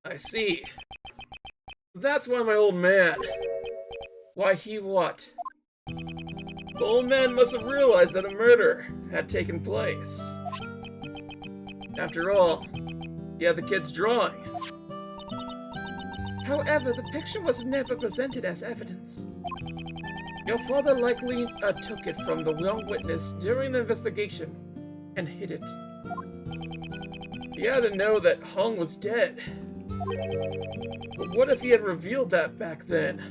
I see. That's why my old man... Why he what? The old man must have realized that a murder had taken place. After all, he had the kid's drawing. However, the picture was never presented as evidence. Your father likely took it from the young witness during the investigation and hid it. He had to know that Hung was dead. But what if he had revealed that back then?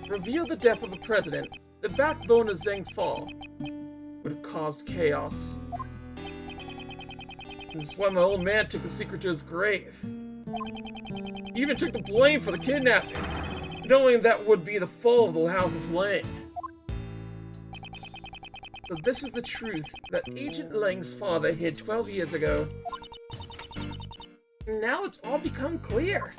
Revealed the death of the president, the backbone of Zheng Fall would have caused chaos. This is why my old man took the secret to his grave. He even took the blame for the kidnapping, knowing that would be the fall of the House of Lang. So this is the truth that Agent Lang's father hid 12 years ago. Now it's all become clear.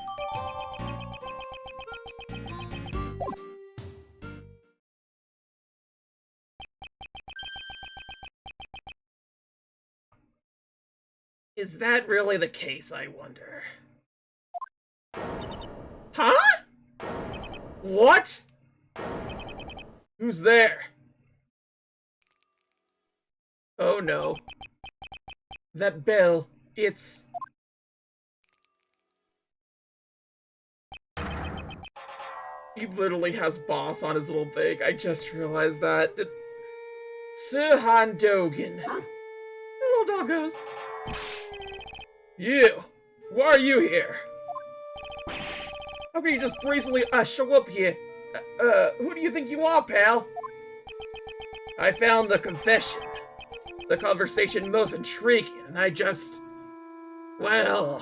Is that really the case, I wonder? Huh? What? Who's there? Oh no. That bell, it's... He literally has boss on his little thing. I just realized that. Sir Han Dogen. Hello, doggos. You! Why are you here? How can you just brazenly show up here? Who do you think you are, pal? I found the confession. The conversation most intriguing, and I just... Well...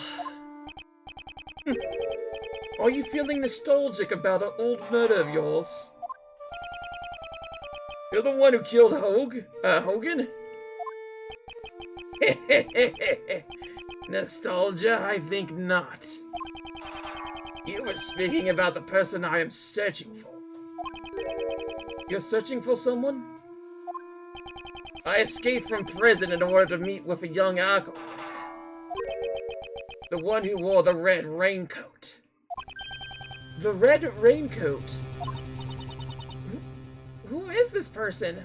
Are you feeling nostalgic about an old murder of yours? You're the one who killed Hogan? Nostalgia? I think not. You were speaking about the person I am searching for. You're searching for someone? I escaped from prison in order to meet with a young alcoholic. The one who wore the red raincoat. The red raincoat? Who is this person?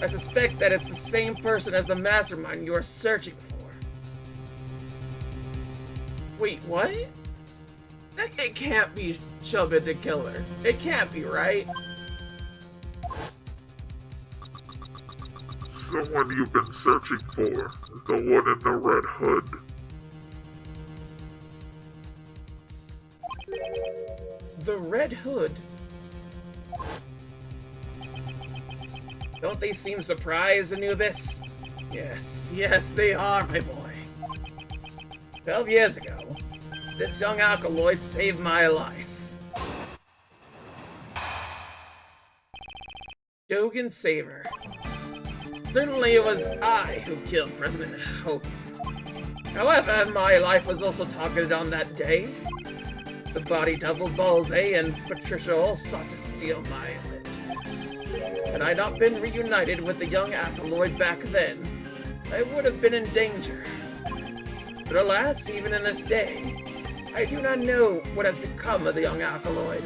I suspect that it's the same person as the mastermind you are searching for. Wait, what? It can't be Chubba the Killer. It can't be, right? Someone you've been searching for. The one in the red hood. The Red Hood? Don't they seem surprised, Anubis? Yes, they are, my boy. 12 years ago, this young alkaloid saved my life. Dogen Saber. Certainly it was I who killed President Hogan. However, my life was also targeted on that day. The body double Balze and Patricia all sought to seal my lips. Had I not been reunited with the young alkaloid back then, I would have been in danger. But alas, even in this day, I do not know what has become of the young alkaloid.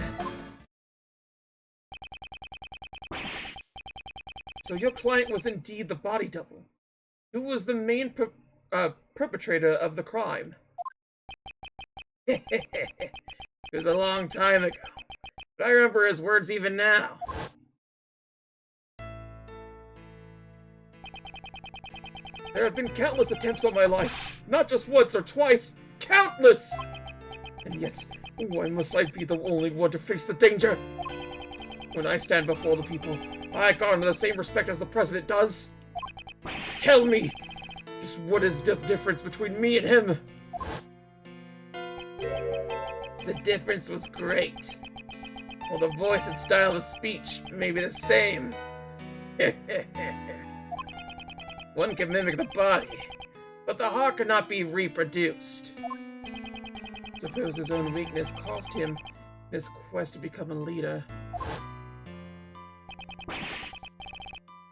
So your client was indeed the body double. Who was the main perpetrator of the crime? It was a long time ago, but I remember his words even now. There have been countless attempts on my life, not just once or twice, countless! And yet, why must I be the only one to face the danger? When I stand before the people, I garner the same respect as the president does. Tell me, just what is the difference between me and him? The difference was great. While the voice and style of speech may be the same. One can mimic the body, but the heart cannot be reproduced. Suppose his own weakness cost him his quest to become a leader.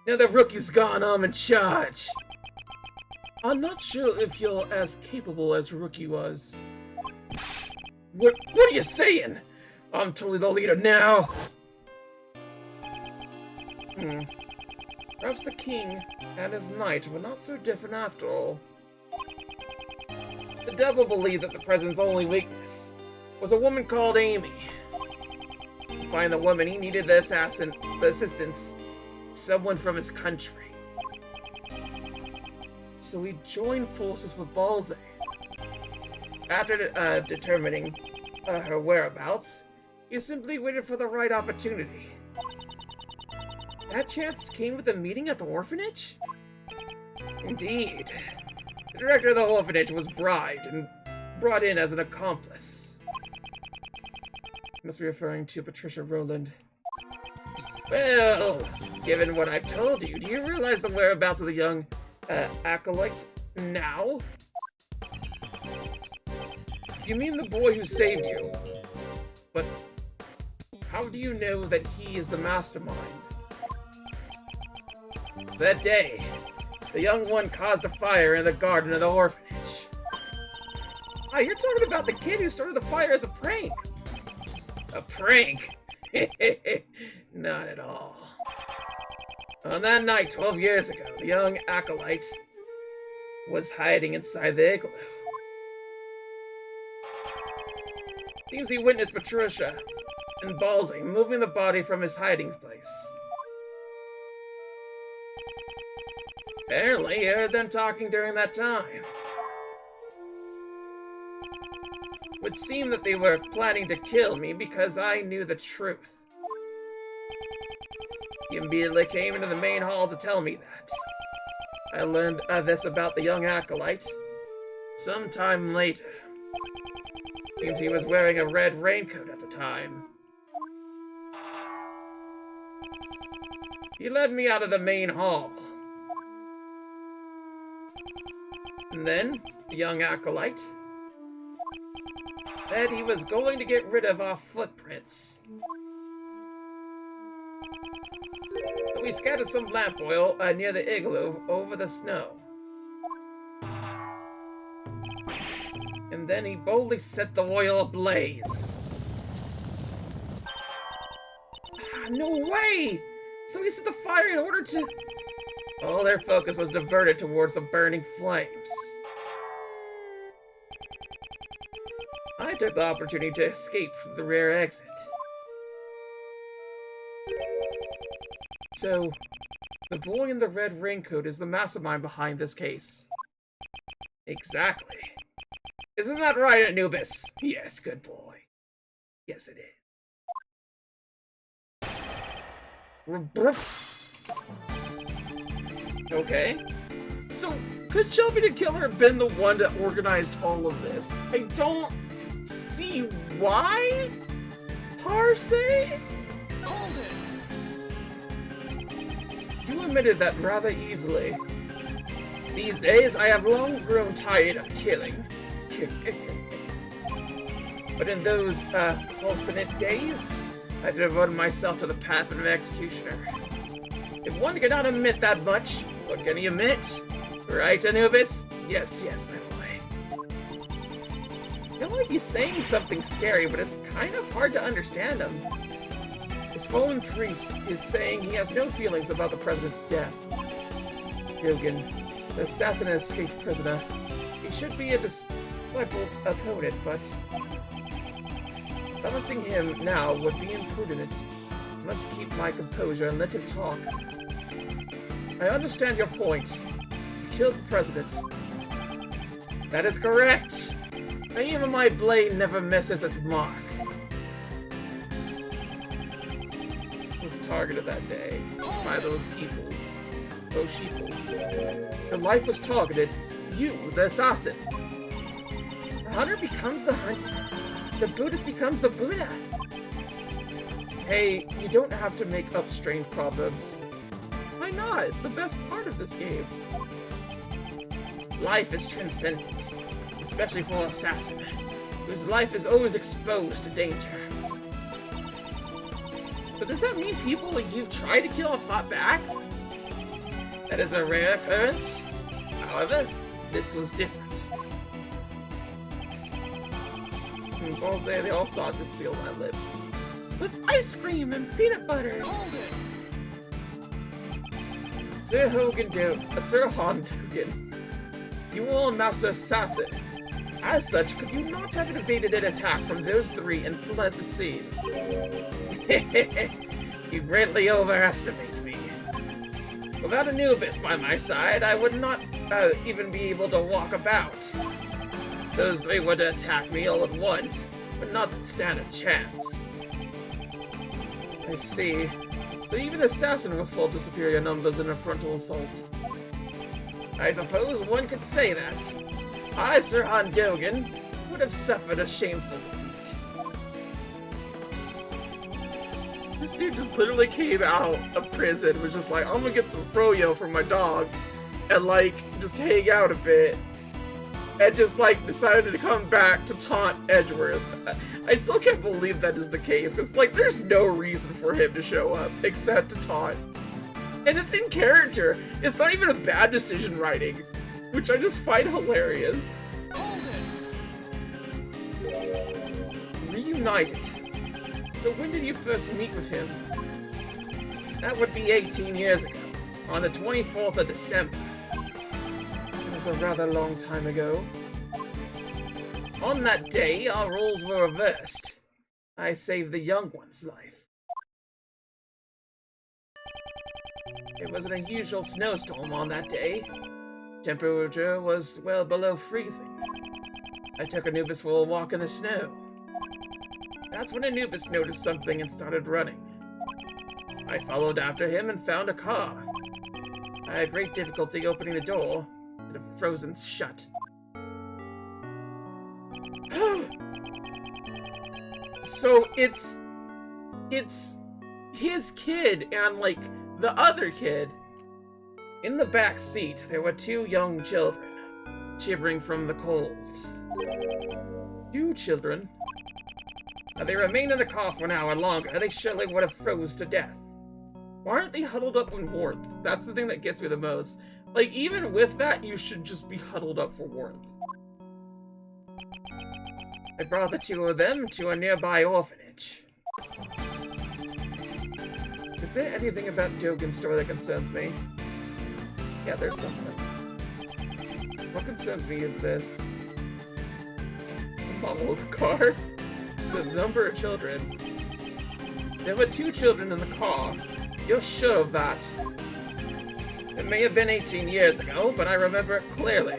Now the rookie's gone, I'm in charge. I'm not sure if you're as capable as Rookie was. What are you saying? I'm totally the leader now. Perhaps the king and his knight were not so different after all. The devil believed that the president's only weakness was a woman called Amy. To find the woman, he needed the assistance, someone from his country. So he joined forces with Balze. After determining her whereabouts, he simply waited for the right opportunity. That chance came with the meeting at the orphanage? Indeed. The director of the orphanage was bribed and brought in as an accomplice. Must be referring to Patricia Rowland. Well, given what I've told you, do you realize the whereabouts of the young acolyte now? You mean the boy who saved you? But how do you know that he is the mastermind? That day, the young one caused a fire in the garden of the orphanage. Ah, you're talking about the kid who started the fire as a prank. A prank? Not at all. On that night, 12 years ago, the young acolyte was hiding inside the igloo. Seems he witnessed Patricia and Balze moving the body from his hiding place. Apparently, he heard them talking during that time. It would seem that they were planning to kill me because I knew the truth. He immediately came into the main hall to tell me that. I learned this about the young acolyte sometime later. Seems he was wearing a red raincoat at the time. He led me out of the main hall. And then, the young acolyte said he was going to get rid of our footprints. So we scattered some lamp oil near the igloo over the snow. And then he boldly set the oil ablaze. No way! So he set the fire in order to... All their focus was diverted towards the burning flames. I took the opportunity to escape from the rear exit. So, the boy in the red raincoat is the mastermind behind this case. Exactly. Isn't that right, Anubis? Yes, good boy. Yes, it is. Okay. So, could Shelby the Killer have been the one that organized all of this? I don't see why, per se? You admitted that rather easily. These days, I have long grown tired of killing. But in those, alternate days, I devoted myself to the path of an executioner. If one cannot admit that much, what can he admit? Right, Anubis? Yes, yes, my boy. I feel like he's saying something scary, but it's kind of hard to understand him. His fallen priest is saying he has no feelings about the president's death. Dogen, the assassin and escaped prisoner. He should be a disciple opponent, but silencing him now would be imprudent. I must keep my composure and let him talk. I understand your point. You killed the president. That is correct. The aim of my blade never misses its mark. Was targeted that day by those peoples. Those sheeples. Your life was targeted. You, the assassin. The hunter becomes the hunted. The Buddhist becomes the Buddha. Hey, you don't have to make up strange proverbs. Why not? It's the best part of this game. Life is transcendent, especially for an assassin, whose life is always exposed to danger. But does that mean people you've tried to kill have fought back? That is a rare occurrence. However, this was different. Bose, they all sought to seal my lips. With ice cream and peanut butter! Sir Han Dogen, you are Master Assassin. As such, could you not have evaded an attack from those three and fled the scene? You greatly overestimate me. Without Anubis by my side, I would not even be able to walk about. Those three would attack me all at once, but not stand a chance. I see. So even Assassin will fall to superior numbers in a frontal assault. I suppose one could say that. I, Sir Han Dogen, would have suffered a shameful defeat. This dude just literally came out of prison, was just like, I'm gonna get some froyo for my dog, and like, just hang out a bit. And just like decided to come back to taunt Edgeworth. I still can't believe that is the case, because like there's no reason for him to show up except to taunt. And it's in character. It's not even a bad decision writing, which I just find hilarious. Reunited. So when did you first meet with him? That would be 18 years ago, on the 24th of December. A rather long time ago. On that day, our roles were reversed. I saved the young one's life. It was an unusual snowstorm on that day. Temperature was well below freezing. I took Anubis for a walk in the snow. That's when Anubis noticed something and started running. I followed after him and found a car. I had great difficulty opening the door. It had frozen shut. So it's his kid and like the other kid. In the back seat, there were two young children, shivering from the cold. Two children? Had they remained in the car for an hour longer, they surely would have froze to death. Why aren't they huddled up in warmth? That's the thing that gets me the most. Like, even with that, you should just be huddled up for warmth. I brought the two of them to a nearby orphanage. Is there anything about Dogen's story that concerns me? Yeah, there's something. What concerns me is this. The model of the car. The number of children. There were two children in the car. You're sure of that? It may have been 18 years ago, but I remember it clearly.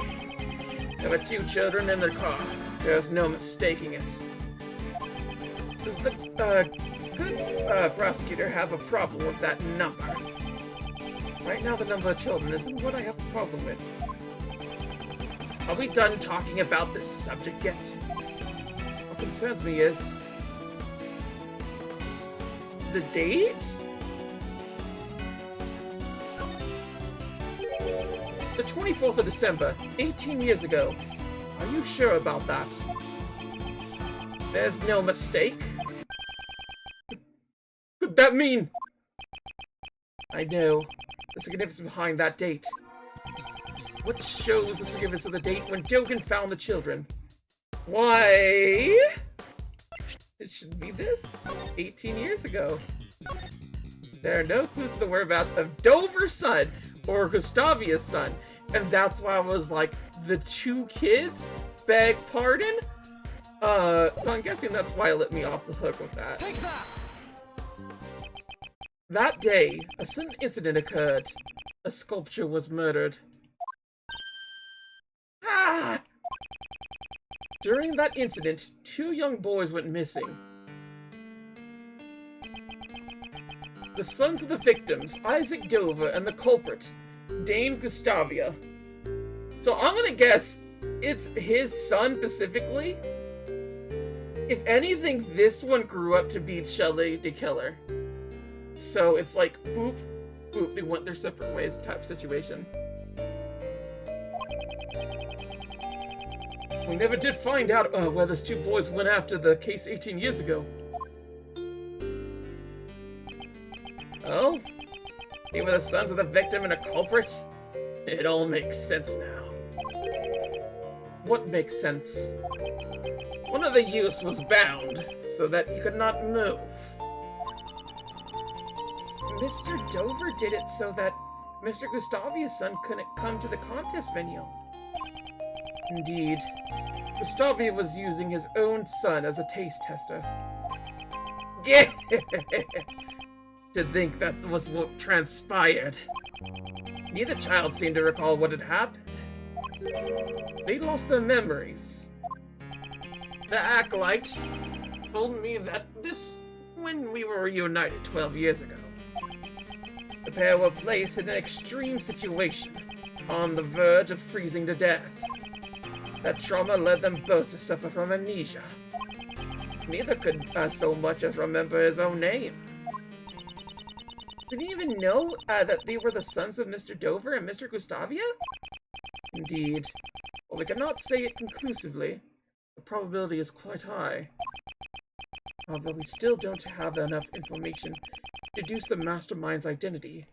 There were two children in the car. There's no mistaking it. Does the good prosecutor have a problem with that number? Right now the number of children isn't what I have a problem with. Are we done talking about this subject yet? What concerns me is... the date? The 24th of December, 18 years ago. Are you sure about that? There's no mistake? Could that mean? I know. The significance behind that date. What shows the significance of the date when Dogen found the children? Why? It should be this. 18 years ago. There are no clues to the whereabouts of Dover's son or Gustavia's son. And that's why I was like, the two kids? Beg pardon? So I'm guessing that's why it let me off the hook with that. Take that! That day, a sudden incident occurred. A sculpture was murdered. Ah! During that incident, two young boys went missing. The sons of the victims, Isaac Dover, and the culprit, Dame Gustavia. So I'm gonna guess it's his son specifically. If anything, this one grew up to be Shelley the Killer. So it's like, boop, boop, they went their separate ways type situation. We never did find out where those two boys went after the case 18 years ago. Oh? They were the sons of the victim and a culprit? It all makes sense now. what makes sense? One of the youths was bound, so that he could not move. Mr. Dover did it so that Mr. Gustavia's son couldn't come to the contest venue. Indeed, Gustavia was using his own son as a taste tester. To think that was what transpired. Neither child seemed to recall what had happened. They lost their memories. The acolyte told me that this when we were reunited 12 years ago. The pair were placed in an extreme situation, on the verge of freezing to death. That trauma led them both to suffer from amnesia. Neither could so much as remember his own name. Did he even know that they were the sons of Mr. Dover and Mr. Gustavia? Indeed. While we cannot say it conclusively, the probability is quite high. Although we still don't have enough information to deduce the mastermind's identity.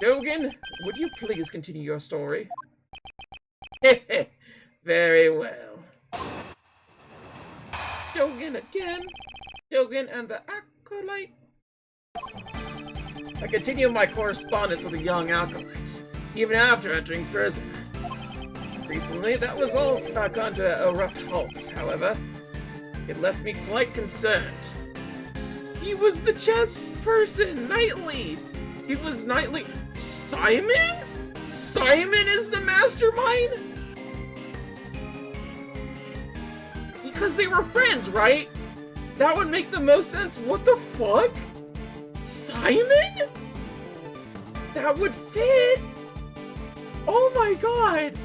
Dogen, would you please continue your story? Very well. Dogen again. Dogen and the acolyte. I continue my correspondence with the young acolyte, even after entering prison. Recently, that was all gone to abrupt halts, however. It left me quite concerned. He was the chess person, Knightley! He was Knightley. Simon? Simon is the mastermind? Because they were friends, right? That would make the most sense. What the fuck? Simon? That would fit? Oh my god!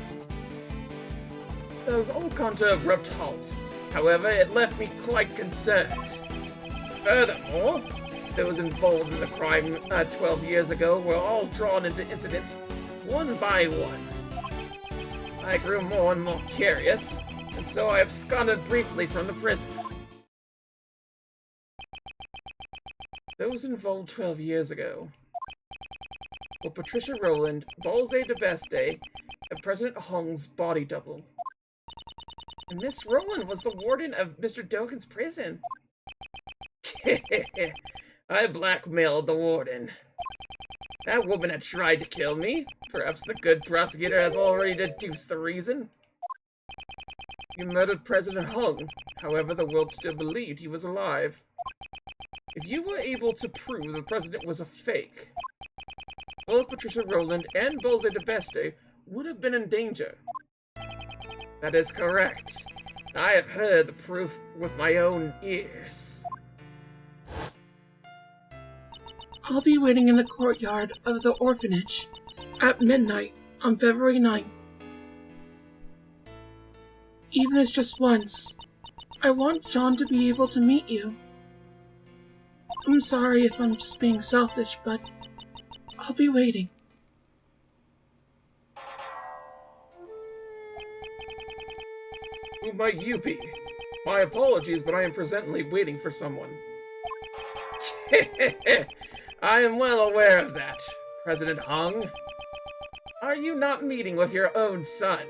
That was all gone to abrupt halt. However, it left me quite concerned. Furthermore, those involved in the crime 12 years ago were all drawn into incidents one by one. I grew more and more curious, and so I absconded briefly from the prison. Those involved 12 years ago were Patricia Rowland, Balze de Beste, and President Hong's body double. And Miss Rowland was the warden of Mr. Dogen's prison. I blackmailed the warden. That woman had tried to kill me. Perhaps the good prosecutor has already deduced the reason. You murdered President Hong. However, the world still believed he was alive. If you were able to prove the president was a fake, both Patricia Rowland and Balze de Beste would have been in danger. That is correct. I have heard the proof with my own ears. I'll be waiting in the courtyard of the orphanage at midnight on February 9th. Even if just once, I want John to be able to meet you. I'm sorry if I'm just being selfish, but I'll be waiting. Who might you be? My apologies, but I am presently waiting for someone. I am well aware of that, President Hong. Are you not meeting with your own son?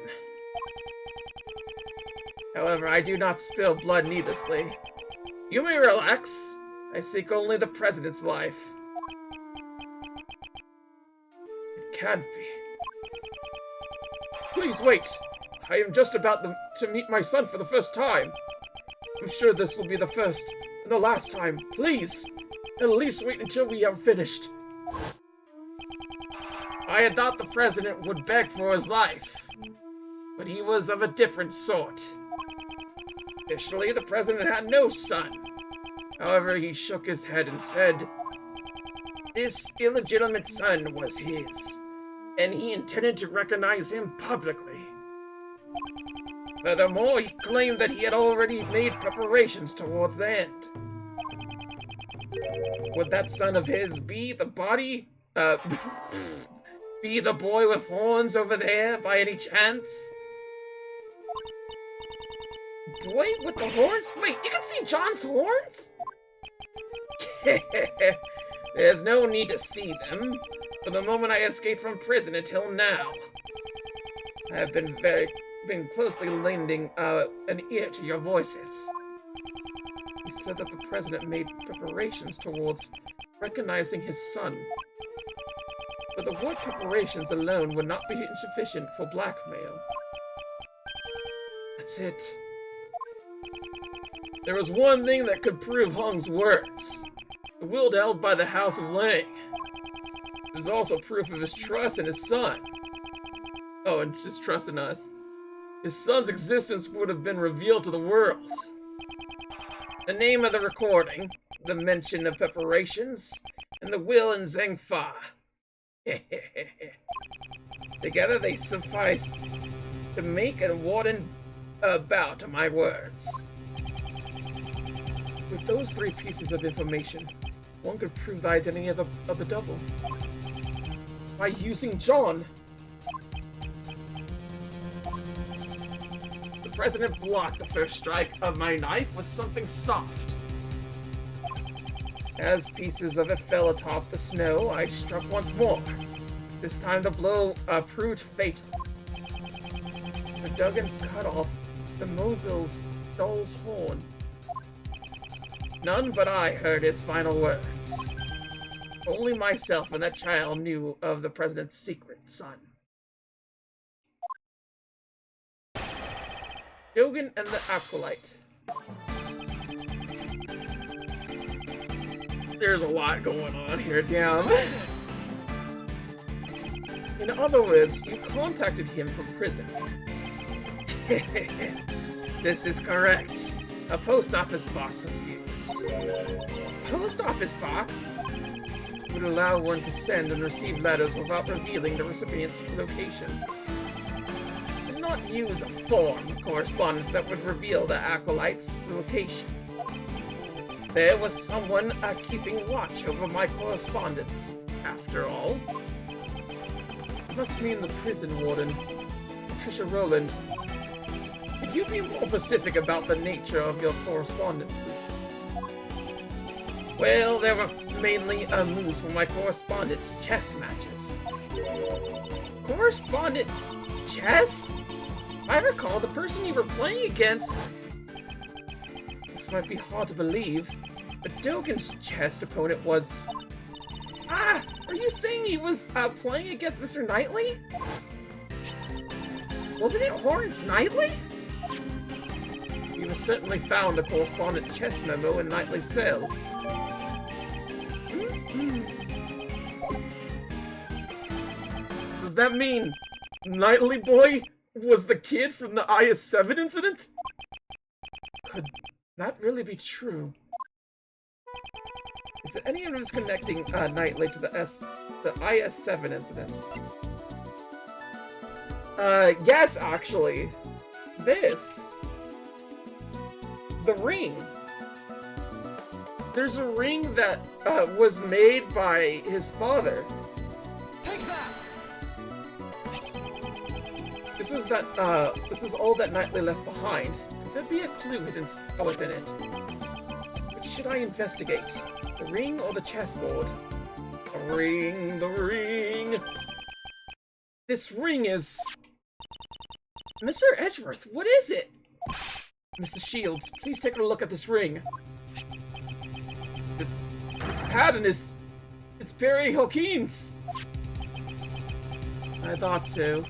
However, I do not spill blood needlessly. You may relax. I seek only the president's life. It can't be. Please wait. I am just about to meet my son for the first time. I'm sure this will be the first and the last time. Please, at least wait until we are finished. I had thought the president would beg for his life, but he was of a different sort. Officially, the president had no son. However, he shook his head and said, this illegitimate son was his, and he intended to recognize him publicly. Furthermore, he claimed that he had already made preparations towards the end. Would that son of his be the body, be the boy with horns over there by any chance? Boy with the horns? Wait, you can see John's horns? There's no need to see them. From the moment I escaped from prison until now, I have been very been closely lending an ear to your voices. He said that the president made preparations towards recognizing his son. But the word preparations alone would not be insufficient for blackmail. That's it. There was one thing that could prove Hong's words. The will held by the House of Lang. It was also proof of his trust in his son. Oh, and his trust in us. His son's existence would have been revealed to the world. The name of the recording, the mention of preparations, and the will in Zhengfa. Together they suffice to make a warden bow to my words. With those three pieces of information, one could prove the identity of the double. By using John. The president blocked the first strike of my knife with something soft. As pieces of it fell atop the snow, I struck once more. This time the blow proved fatal. The Dogen cut off the Mosel's doll's horn. None but I heard his final words. Only myself and that child knew of the president's secret son. Dogen and the Acolyte. There's a lot going on here, damn. In other words, you contacted him from prison. This is correct. A post office box was used. Post office box would allow one to send and receive letters without revealing the recipient's location. Did not use a form of correspondence that would reveal the acolyte's location. There was someone keeping watch over my correspondence, after all. It must mean the prison warden, Patricia Rowland. Could you be more specific about the nature of your correspondences? Well, there were mainly moves for my correspondence chess matches. Correspondence chess? I recall the person you were playing against. This might be hard to believe, but Dogen's chess opponent was... Ah! Are you saying he was playing against Mr. Knightley? Wasn't it Horace Knightley? You have certainly found a correspondent chess memo in Knightley's cell. Does that mean Knightley boy was the kid from the IS-7 incident? Could that really be true? Is there any evidence connecting Knightley to the IS-7 incident? Yes, actually. The ring. There's a ring that was made by his father. Take that! This is all that Knightley left behind. Could there be a clue hidden within it? Which should I investigate? The ring or the chessboard? The ring. This ring is... Mr. Edgeworth, what is it? Mr. Shields, please take a look at this ring. This pattern is... It's Perry Hawkins! I thought so.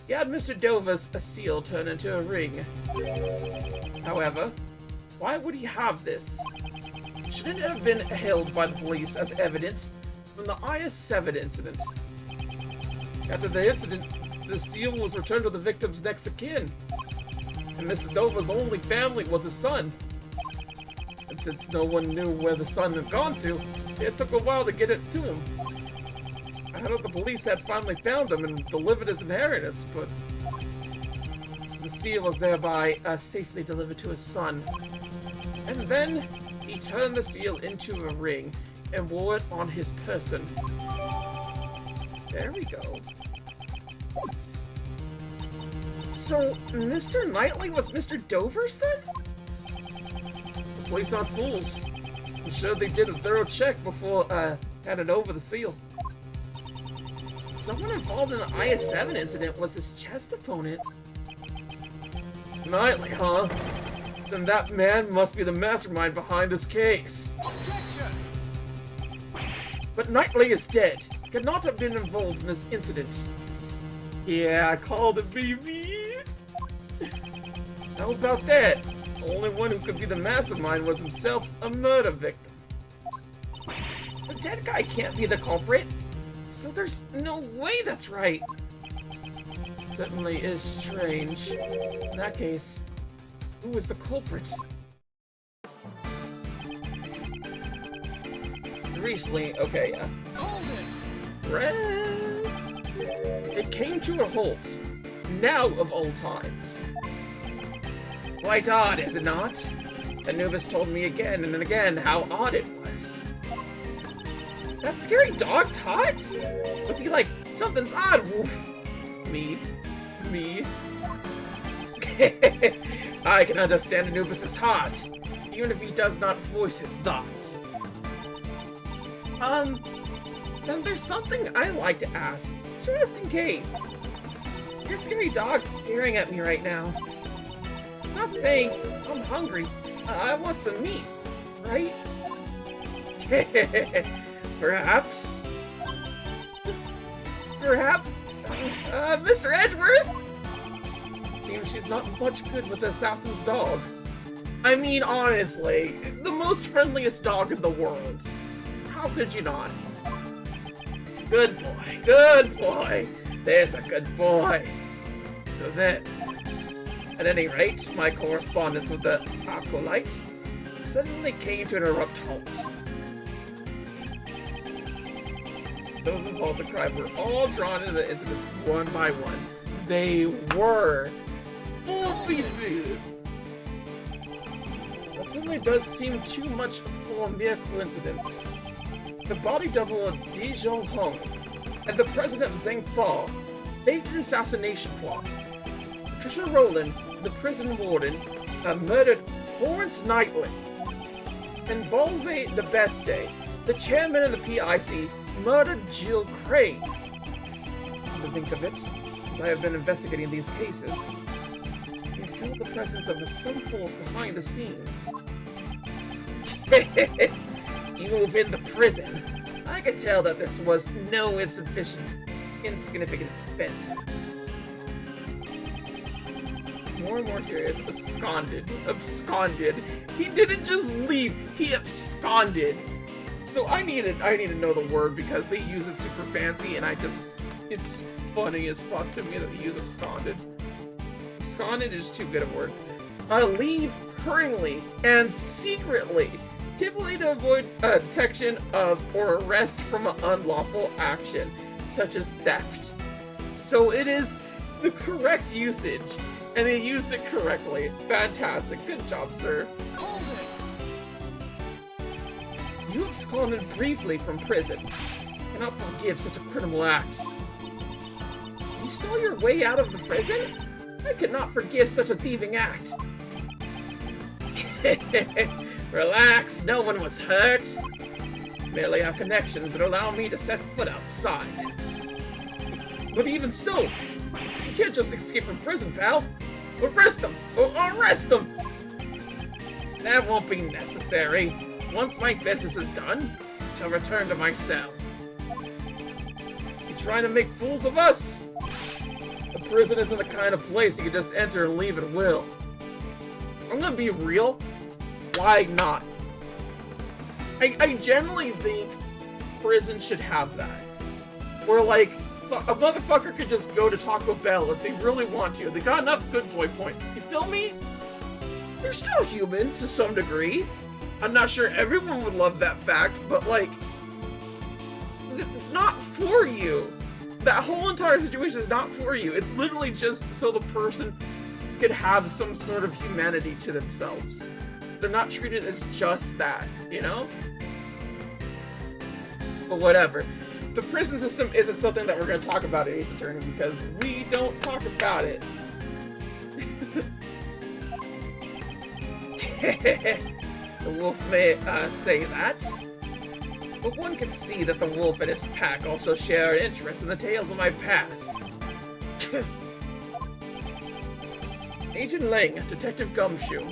He had Mr. Dover's seal turned into a ring. However, why would he have this? Shouldn't it have been held by the police as evidence from the IS-7 incident? After the incident, the seal was returned to the victim's next of kin, and Mr. Dover's only family was his son. And since no one knew where the son had gone to, it took a while to get it to him. I thought the police had finally found him and delivered his inheritance, but the seal was thereby safely delivered to his son. And then he turned the seal into a ring and wore it on his person. There we go. So, Mr. Knightley was Mr. Dover's son? The police aren't fools. I'm sure they did a thorough check before handing over the seal. Someone involved in the IS-7 incident was his chess opponent. Knightley, huh? Then that man must be the mastermind behind this case. Objection! But Knightley is dead. Could not have been involved in this incident. Yeah, I called it, baby. How about that? The only one who could be the mastermind was himself a murder victim. The dead guy can't be the culprit, so there's no way that's right. Certainly is strange. In that case, who is the culprit? Recently, okay, yeah. Hold it! Rest. It came to a halt. Now of all times. Quite odd, is it not? Anubis told me again and again how odd it was. That scary dog Todd? Was he like, something's odd, woof? Me. I can understand Anubis' heart, even if he does not voice his thoughts. Then there's something I'd like to ask, just in case. Your scary dog's staring at me right now. Not saying I'm hungry. I want some meat, right? Perhaps, Mr. Edgeworth? Seems she's not much good with the assassin's dog. I mean, honestly, the most friendliest dog in the world. How could you not? Good boy. There's a good boy. So then, at any rate, my correspondence with the acolyte suddenly came to an abrupt halt. Those involved in the crime were all drawn into the incidents one by one. They were. That certainly does seem too much for a mere coincidence. The body double of Li Zhonghong and the president Zheng Fa staged an assassination plot. Patricia Rowland, the prison warden, murdered Florence Knightley. And Balze de Beste, the chairman of the PIC, murdered Jill Craig. Come to think of it, as I have been investigating these cases, I felt the presence of some force behind the scenes. You move in the prison. I could tell that this was no insignificant event. More and more curious, absconded. He didn't just leave, he absconded. So I need to know the word because they use it super fancy and it's funny as fuck to me that they use absconded. Absconded is too good a word. Leave hurriedly and secretly, typically to avoid detection of or arrest from an unlawful action, such as theft. So it is the correct usage, and they used it correctly. Fantastic. Good job, sir. Hold it! You absconded briefly from prison. Cannot forgive such a criminal act. You stole your way out of the prison? I could not forgive such a thieving act. Relax, no one was hurt. Merely have connections that allow me to set foot outside. But even so, you can't just escape from prison, pal. Arrest them! Arrest them! That won't be necessary. Once my business is done, I shall return to my cell. You trying to make fools of us? A prison isn't the kind of place you can just enter and leave at will. I'm gonna be real. Why not? I generally think prison should have that. Where, like, a motherfucker could just go to Taco Bell if they really want to. They got enough good boy points. You feel me? You're still human to some degree. I'm not sure everyone would love that fact, but, like, it's not for you. That whole entire situation is not for you. It's literally just so the person could have some sort of humanity to themselves. So they're not treated as just that, you know? But whatever. The prison system isn't something that we're going to talk about in Ace Attorney because we don't talk about it. The wolf may say that, but one can see that the wolf and his pack also share an interest in the tales of my past. Agent Lang, Detective Gumshoe.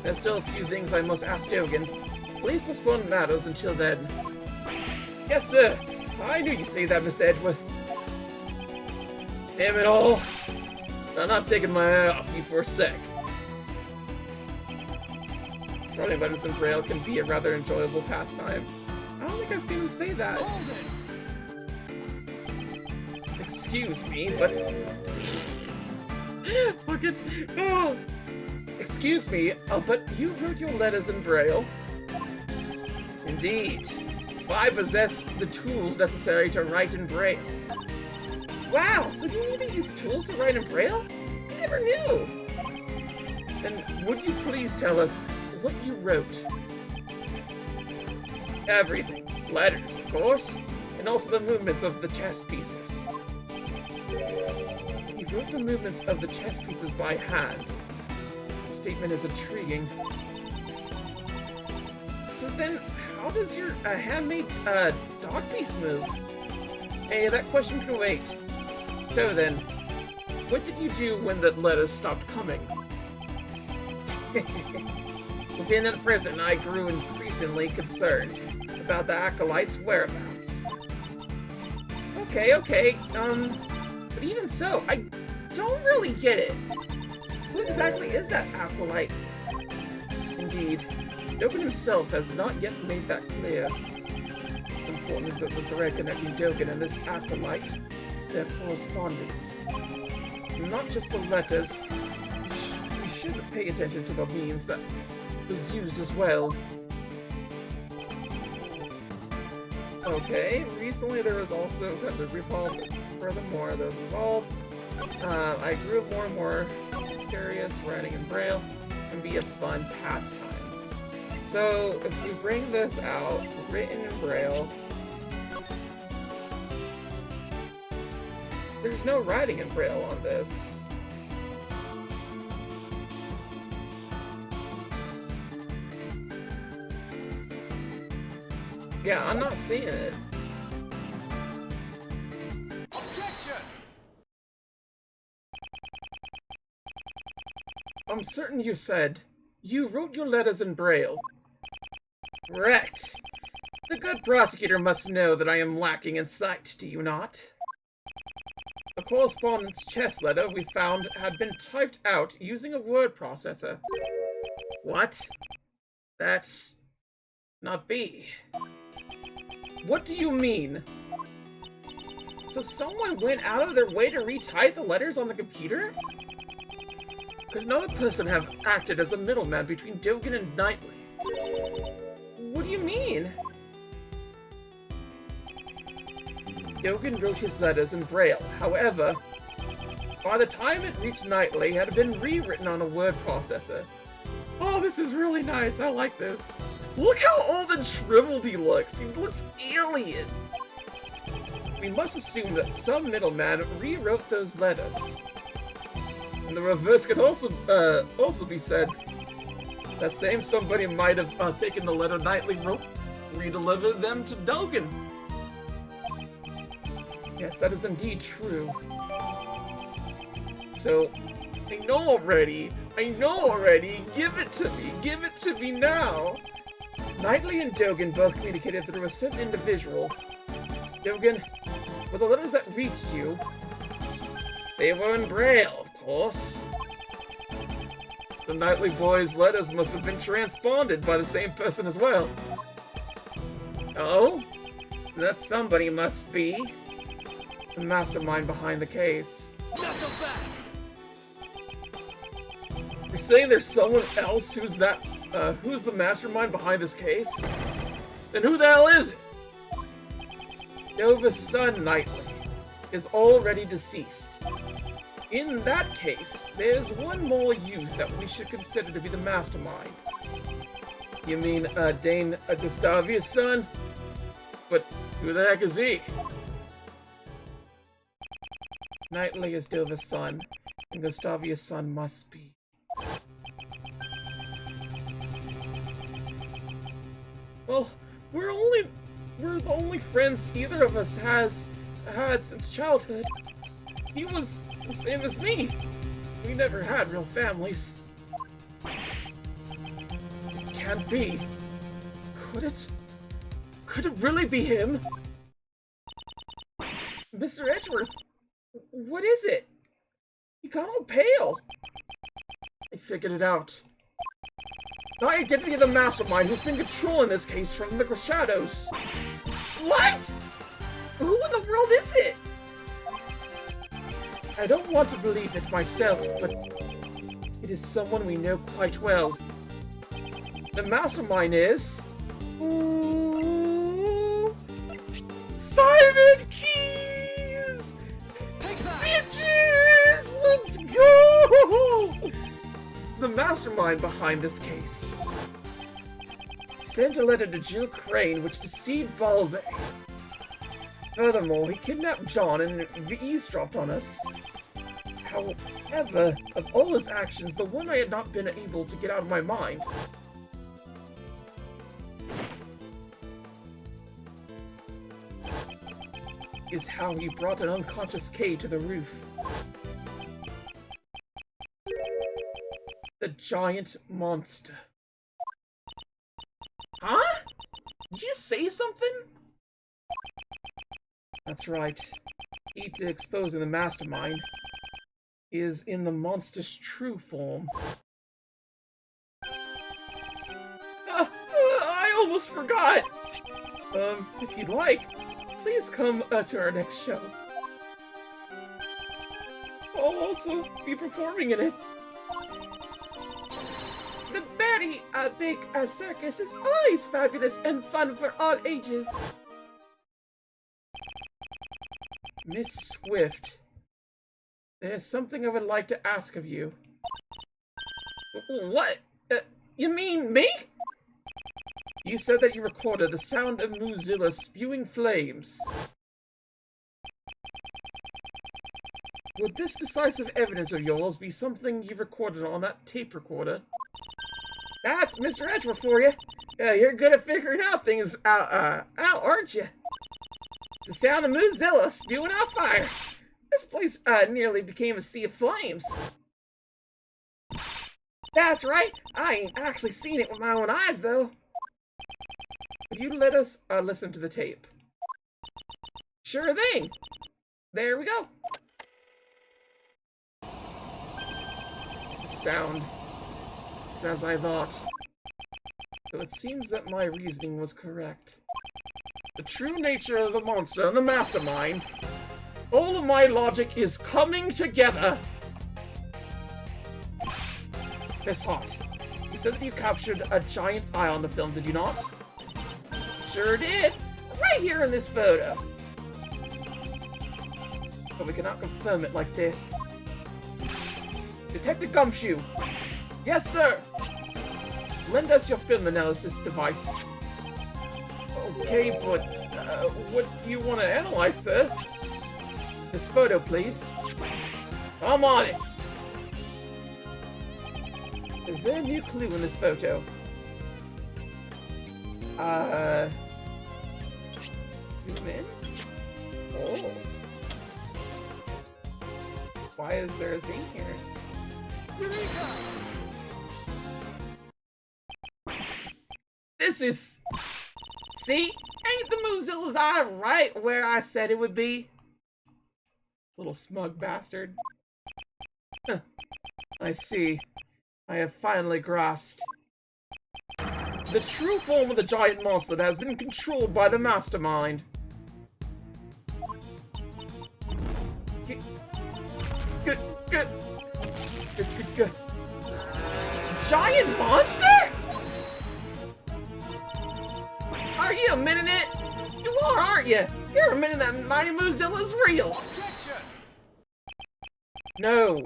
There's still a few things I must ask Dogen. Please postpone matters until then. Yes, sir. I knew you'd say that, Mr. Edgeworth. Damn it all. I'm not taking my eye off you for a sec. Running letters in Braille can be a rather enjoyable pastime. I don't think I've seen him say that. Excuse me, but... Fucking... Oh! Excuse me, but you wrote your letters in Braille? Indeed. I possess the tools necessary to write in Braille. Wow, so you need to use tools to write in Braille? I never knew! Then would you please tell us what you wrote? Everything. Letters, of course, and also the movements of the chess pieces. He wrote the movements of the chess pieces by hand. The statement is intriguing. So then, how does your handmade dog piece move? Hey, that question can wait. So then, what did you do when the letters stopped coming? Within the prison, I grew increasingly concerned about the acolyte's whereabouts. Okay, but even so, I don't really get it. Who exactly is that acolyte? Indeed, Dogen himself has not yet made that clear. The importance of the thread connecting Dogen and this acolyte, their correspondence. Not just the letters. We should pay attention to the means that was used as well. Okay, recently there was also the revolve. Furthermore, those involved. I grew more and more curious. Writing in Braille can be a fun pastime. So, if we bring this out, written in Braille, there's no writing in Braille on this. Yeah, I'm not seeing it. Objection! I'm certain you said you wrote your letters in Braille. Correct. The good prosecutor must know that I am lacking in sight, do you not? A correspondence chess letter we found had been typed out using a word processor. What? That's not be. What do you mean? So someone went out of their way to retype the letters on the computer? Could another person have acted as a middleman between Dogen and Knightley? What do you mean? Dogen wrote his letters in Braille. However, by the time it reached Knightley, it had been rewritten on a word processor. Oh, this is really nice. I like this. Look how old and shriveled he looks. He looks alien. We must assume that some middleman rewrote those letters. And the reverse could also be said. That same somebody might have taken the letter Knightley wrote, redelivered them to Dogen. Yes, that is indeed true. So, I know already. Give it to me now. Knightley and Dogen both communicated through a certain individual. Dogen, with the letters that reached you, they were in Braille, of course. The Knightley boy's letters must have been transponded by the same person as well. Oh? That somebody must be the mastermind behind the case. Not so fast! You're saying there's someone else who's the mastermind behind this case? Then who the hell is it? Nova's son, Knightley, is already deceased. In that case, there's one more youth that we should consider to be the mastermind. You mean, Dane Gustavia's son? But who the heck is he? Knightley is Dova's son, and Gustavia's son must be. Well, we're the only friends either of us has had since childhood. He was the same as me. We never had real families. It can't be. Could it? Could it really be him? Mr. Edgeworth, what is it? You got all pale. I figured it out. The identity of the mastermind who's been controlling this case from the shadows. What? Who in the world is it? I don't want to believe it myself, but it is someone we know quite well. The mastermind is... Simon Keys! Bitches! Let's go! The mastermind behind this case sent a letter to Jill Crane which deceived Balze. Furthermore, he kidnapped John and eavesdropped on us. However, of all his actions, the one I had not been able to get out of my mind is how he brought an unconscious Kay to the roof. The giant monster. Huh? Did you say something? That's right. Key to exposing the mastermind is in the monster's true form. I almost forgot! If you'd like, please come to our next show. I'll also be performing in it. The very big circus is always fabulous and fun for all ages. Miss Swift, there's something I would like to ask of you. What? You mean me? You said that you recorded the sound of Muzilla spewing flames. Would this decisive evidence of yours be something you recorded on that tape recorder? That's Mr. Edgeworth for you. You're good at figuring out things out, aren't you? The sound of Muzilla spewing out fire. This place nearly became a sea of flames. That's right. I ain't actually seen it with my own eyes, though. Could you let us listen to the tape? Sure thing. There we go. The sound. It's as I thought. So it seems that my reasoning was correct. The true nature of the monster and the mastermind. All of my logic is coming together. Miss Hart, you said that you captured a giant eye on the film, did you not? Sure did. Right here in this photo. But we cannot confirm it like this. Detective Gumshoe. Yes, sir. Lend us your film analysis device. Okay, but what do you want to analyze, sir? This photo, please. I'm on it. Is there a new clue in this photo? Zoom in? Oh. Why is there a thing here? This is... See? Ain't the Muzilla's eye right where I said it would be? Little smug bastard. Huh. I see. I have finally grasped. The true form of the giant monster that has been controlled by the mastermind. Good. Giant monster? Are you admitting it? You are, aren't you? You're admitting that Mighty Muzilla's real. Objection! No.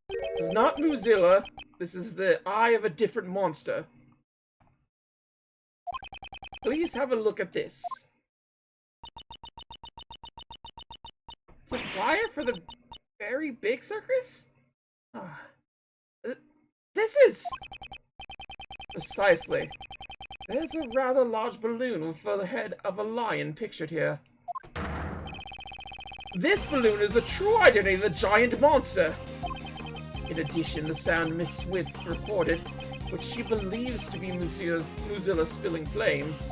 This is not Muzilla. This is the eye of a different monster. Please have a look at this. It's a flyer for the very big circus? This is... Precisely. There's a rather large balloon with the head of a lion pictured here. This balloon is the true identity of the giant monster. In addition, the sound Miss Swift recorded, which she believes to be Mozilla spilling flames.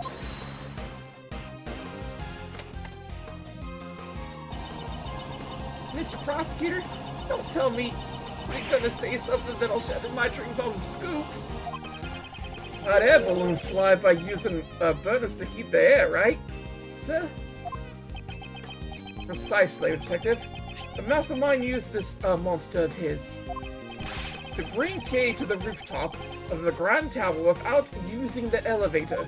Mr. Prosecutor, don't tell me you're gonna say something that'll shatter my dreams on the scoop. Hot air balloon fly by using burners to heat the air, right? Sir? Precisely, Detective. The mastermind used this monster of his to bring Kay to the rooftop of the Grand Tower without using the elevator.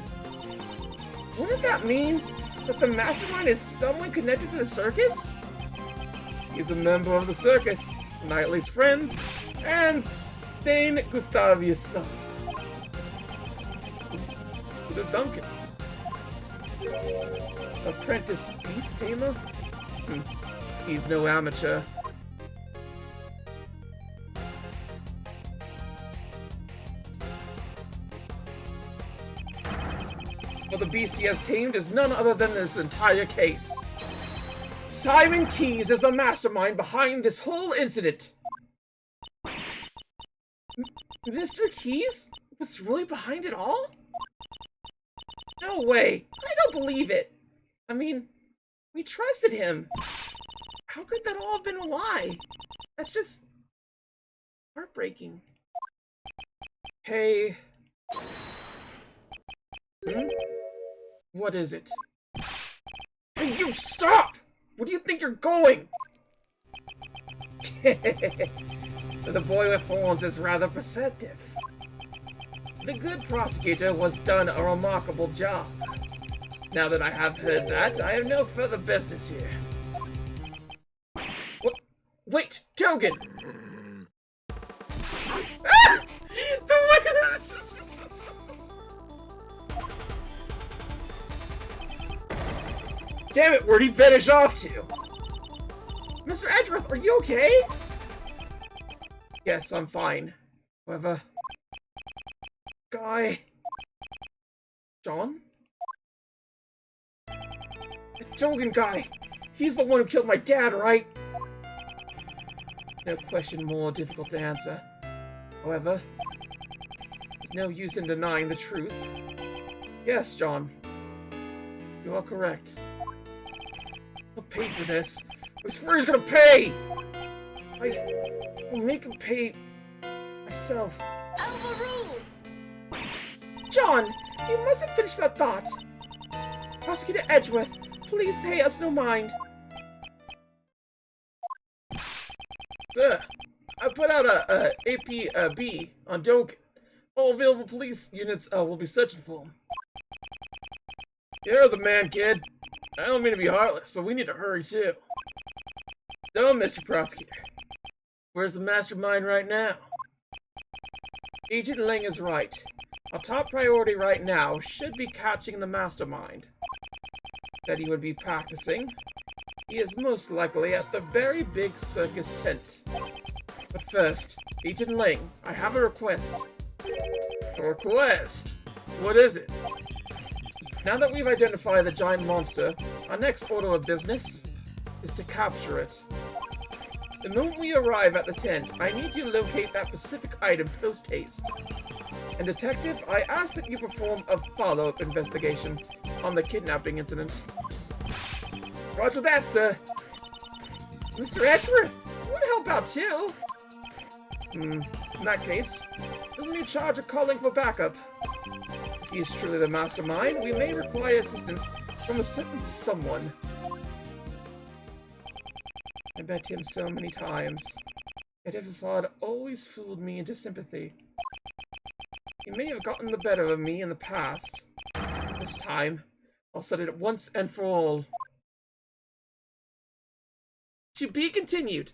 Wouldn't that mean that the mastermind is someone connected to the circus? He's a member of the circus, Knightley's friend, and Dane Gustavius' son. The Duncan. Apprentice beast tamer? He's no amateur. But the beast he has tamed is none other than this entire case. Simon Keyes is the mastermind behind this whole incident. Mr. Keyes was really behind it all? No way. I don't believe it. I mean, we trusted him. How could that all have been a lie? That's just heartbreaking. Hey. What is it? Hey, you stop! Where do you think you're going? The boy with horns is rather perceptive. The good prosecutor was done a remarkable job. Now that I have heard that, I have no further business here. What? Wait, Dogen! Ah! The way Damn it, where'd he vanish off to? Mr. Edgeworth, are you okay? Yes, I'm fine. However... Guy... John? The Dogen guy! He's the one who killed my dad, right? No question more difficult to answer. However, there's no use in denying the truth. Yes, John. You are correct. I'll pay for this. I swear he's gonna pay! I will make him pay myself. John, you mustn't finish that thought. Prosecutor Edgeworth, please pay us no mind. Sir, I put out a APB on Dogen. All available police units will be searching for him. You're the man, kid. I don't mean to be heartless, but we need to hurry too. So, Mr. Prosecutor, where's the mastermind right now? Agent Ling is right. Our top priority right now should be catching the mastermind. That he would be practicing. He is most likely at the very big circus tent. But first, Agent Ling, I have a request. A request? What is it? Now that we've identified the giant monster, our next order of business is to capture it. The moment we arrive at the tent, I need you to locate that specific item post-haste. And Detective, I ask that you perform a follow-up investigation on the kidnapping incident. Roger that, sir. Mr. Edgeworth, you want to help out too? In that case, who's in charge of calling for backup? If he is truly the mastermind, we may require assistance from a certain someone. I bet him so many times. Yet his facade always fooled me into sympathy. He may have gotten the better of me in the past. This time, I'll set it once and for all. To be continued.